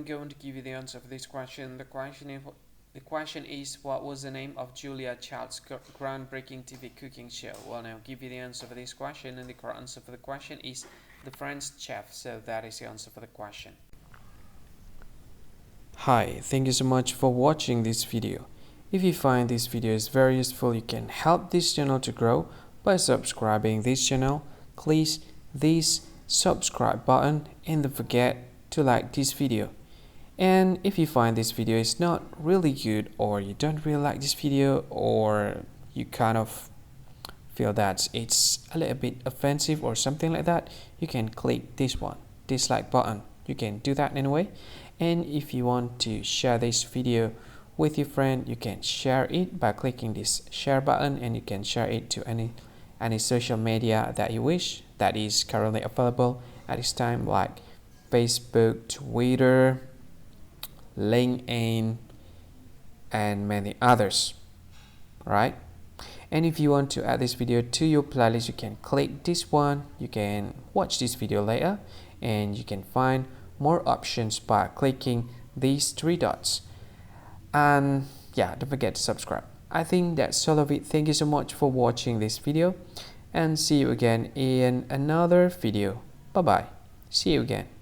going to give you the answer for this question. The question is what was the name of Julia Child's groundbreaking TV cooking show? Well, now I'll give you the answer for this question, and the correct answer for the question is The French Chef. So that is the answer for the question. Hi, thank you so much for watching this video. If you find this video is very useful, you can help this channel to grow by subscribing this channel. Please this subscribe button and don't forget to like this video. And if you find this video is not really good, or you don't really like this video, or you kind of feel that it's a little bit offensive or something like that, you can click this one, dislike button. You can do that anyway. And if you want to share this video with your friend, you can share it by clicking this share button, and you can share it to any social media that you wish that is currently available at this time, like Facebook, Twitter, LinkedIn, and many others. Right? And if you want to add this video to your playlist, you can click this one. You can watch this video later, and you can find more options by clicking these three dots. And yeah, don't forget to subscribe. I think that's all of it. Thank you so much for watching this video, and see you again in another video. Bye bye. See you again.